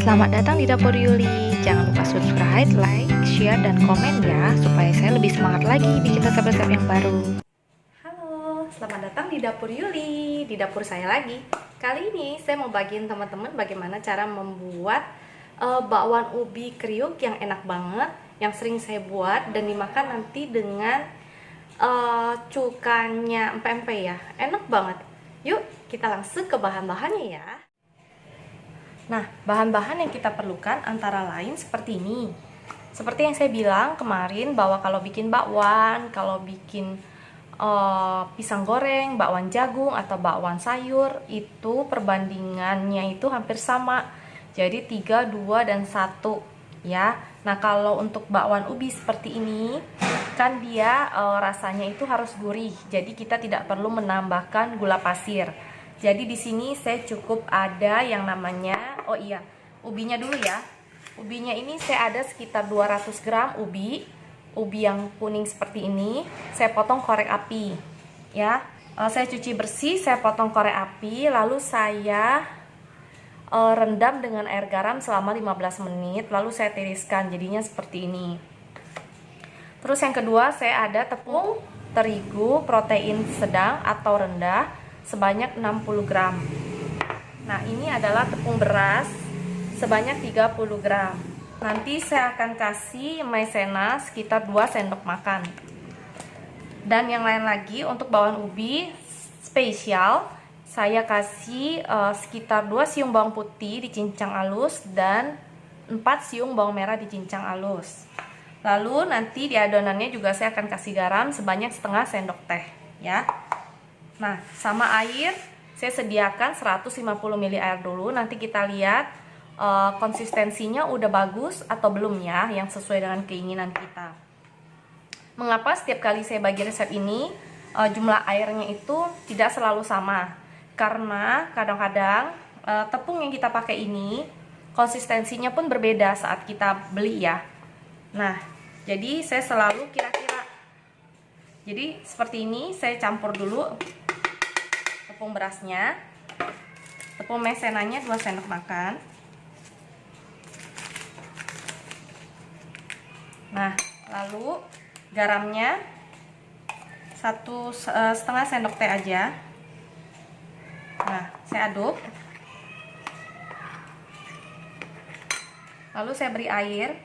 Selamat datang di Dapur Yuli. Jangan lupa subscribe, like, share, dan komen ya, supaya saya lebih semangat lagi bikin resep-resep yang baru. Halo, selamat datang di Dapur Yuli. Di dapur saya lagi. Kali ini saya mau bagiin teman-teman bagaimana cara membuat bakwan ubi kriuk yang enak banget, yang sering saya buat dan dimakan nanti dengan cukanya empek-empek ya. Enak banget. Yuk, kita langsung ke bahan-bahannya ya. Nah, bahan-bahan yang kita perlukan antara lain seperti ini. Seperti yang saya bilang kemarin bahwa kalau bikin bakwan, kalau bikin pisang goreng, bakwan jagung, atau bakwan sayur, itu perbandingannya itu hampir sama. Jadi 3, 2, dan 1 ya. Nah, kalau untuk bakwan ubi seperti ini, kan dia rasanya itu harus gurih. Jadi kita tidak perlu menambahkan gula pasir. Jadi di sini saya cukup ada yang namanya, oh iya, ubinya dulu ya. Ubinya ini saya ada sekitar 200 gram ubi yang kuning seperti ini. Saya potong korek api, ya. Saya cuci bersih, saya potong korek api, lalu saya rendam dengan air garam selama 15 menit, lalu saya tiriskan, jadinya seperti ini. Terus yang kedua, saya ada tepung terigu protein sedang atau rendah sebanyak 60 gram. Nah, ini adalah tepung beras sebanyak 30 gram. Nanti saya akan kasih maizena sekitar 2 sendok makan. Dan yang lain lagi untuk bakwan ubi spesial, saya kasih sekitar 2 siung bawang putih dicincang halus dan 4 siung bawang merah dicincang halus. Lalu nanti di adonannya juga saya akan kasih garam sebanyak setengah sendok teh ya. Nah, sama air saya sediakan 150 ml air dulu. Nanti kita lihat konsistensinya udah bagus atau belum ya, yang sesuai dengan keinginan kita. Mengapa setiap kali saya bagi resep ini jumlah airnya itu tidak selalu sama? Karena kadang-kadang tepung yang kita pakai ini konsistensinya pun berbeda saat kita beli ya. Nah, jadi saya selalu kira-kira. Jadi seperti ini, saya campur dulu tepung berasnya, tepung maizenanya 2 sendok makan. Nah, lalu garamnya 1,5 sendok teh aja. Nah, saya aduk. Lalu saya beri air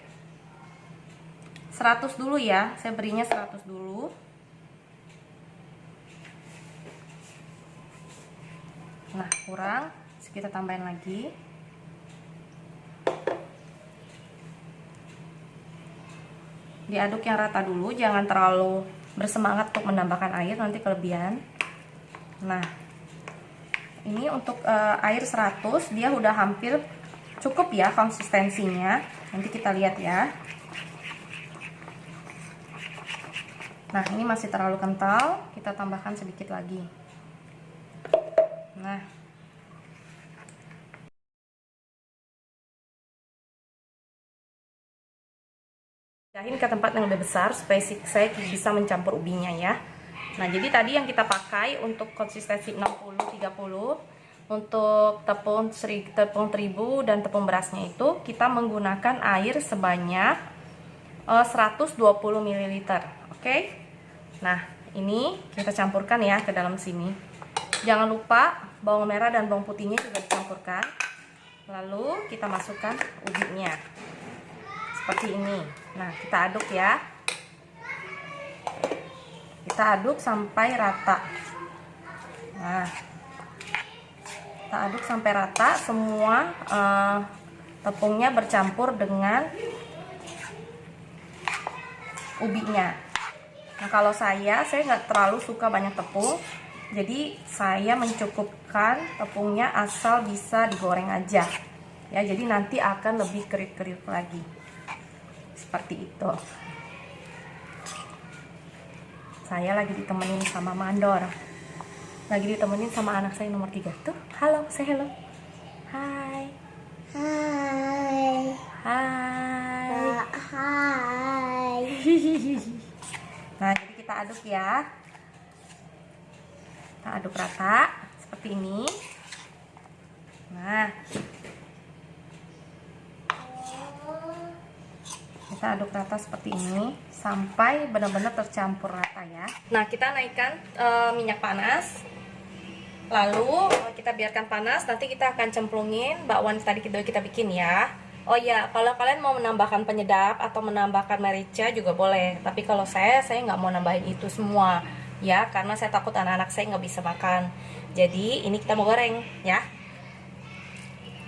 100 dulu ya, saya berinya 100 dulu. Nah, kurang, kita tambahin lagi. Diaduk yang rata dulu, jangan terlalu bersemangat untuk menambahkan air, nanti kelebihan. Nah, ini untuk air 100, dia udah hampir cukup ya konsistensinya. Nanti kita lihat ya. Nah, ini masih terlalu kental, kita tambahkan sedikit lagi. Nah, pindahin ke tempat yang lebih besar supaya saya bisa mencampur ubinya ya. Nah, jadi tadi yang kita pakai untuk konsistensi 60-30 untuk tepung terigu dan tepung berasnya itu kita menggunakan air sebanyak 120 ml. Oke? Nah, ini kita campurkan ya ke dalam sini. Jangan lupa bawang merah dan bawang putihnya juga dicampurkan. Lalu kita masukkan ubinya seperti ini. Nah, kita aduk ya. Kita aduk sampai rata. Nah, kita aduk sampai rata, semua tepungnya bercampur dengan ubinya. Nah, kalau saya nggak terlalu suka banyak tepung, jadi saya mencukupkan tepungnya asal bisa digoreng aja ya, jadi nanti akan lebih kriuk-kriuk lagi seperti itu. Saya lagi ditemenin sama Mandor, lagi ditemenin sama anak saya nomor 3 tuh. Halo, say hello. Hai. Hai. Hai. Hai. Nah, jadi kita aduk ya. Kita aduk rata seperti ini. Nah, Kita aduk rata seperti ini sampai benar-benar tercampur rata ya. Nah, kita naikkan minyak panas. Lalu kita biarkan panas. Nanti kita akan cemplungin bakwan tadi kita bikin ya. Oh ya, kalau kalian mau menambahkan penyedap atau menambahkan merica juga boleh. Tapi kalau saya nggak mau nambahin itu semua ya, karena saya takut anak-anak saya nggak bisa makan. Jadi ini kita mau goreng ya.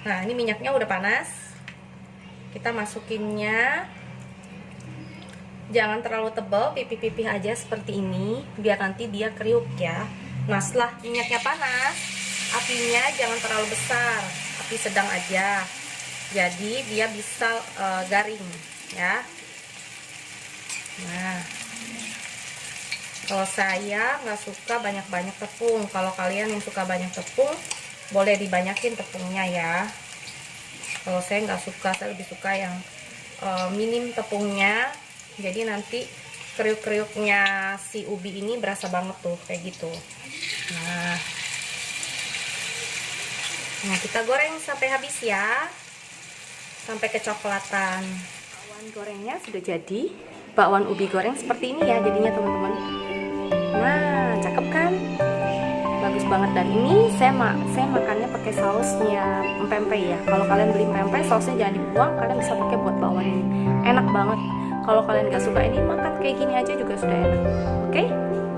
Nah, ini minyaknya udah panas. Kita masukinnya, jangan terlalu tebal, pipih-pipih aja seperti ini, biar nanti dia kriuk ya. Nah, setelah minyaknya panas, apinya jangan terlalu besar, api sedang aja. Jadi dia bisa garing ya. Nah, kalau saya nggak suka banyak-banyak tepung. Kalau kalian yang suka banyak tepung, boleh dibanyakin tepungnya ya. Kalau saya nggak suka, saya lebih suka yang minim tepungnya. Jadi nanti kriuk-kriuknya si ubi ini berasa banget tuh, kayak gitu. Nah, kita goreng sampai habis ya, sampai kecoklatan. Bakwan gorengnya sudah jadi. Bakwan ubi goreng seperti ini ya jadinya teman-teman. Nah, cakep kan? Bagus banget. Dan ini saya makannya pakai sausnya pempek ya. Kalau kalian beli pempek, sausnya jangan dibuang, kalian bisa pakai buat bakwan ini. Enak banget. Kalau kalian gak suka ini, makan kayak gini aja juga sudah enak. Oke?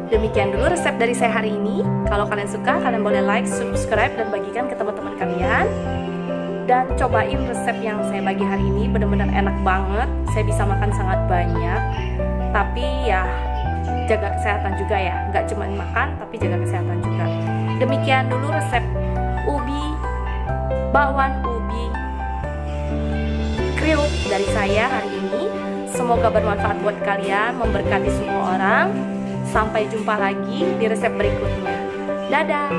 Demikian dulu resep dari saya hari ini. Kalau kalian suka, kalian boleh like, subscribe, dan bagikan ke teman-teman kalian. Dan cobain resep yang saya bagi hari ini, benar-benar enak banget. Saya bisa makan sangat banyak. Tapi ya, jaga kesehatan juga ya, nggak cuma makan tapi jaga kesehatan juga. Demikian dulu resep bakwan ubi kriuk dari saya hari ini. Semoga bermanfaat buat kalian, memberkati semua orang. Sampai jumpa lagi di resep berikutnya. Dadah.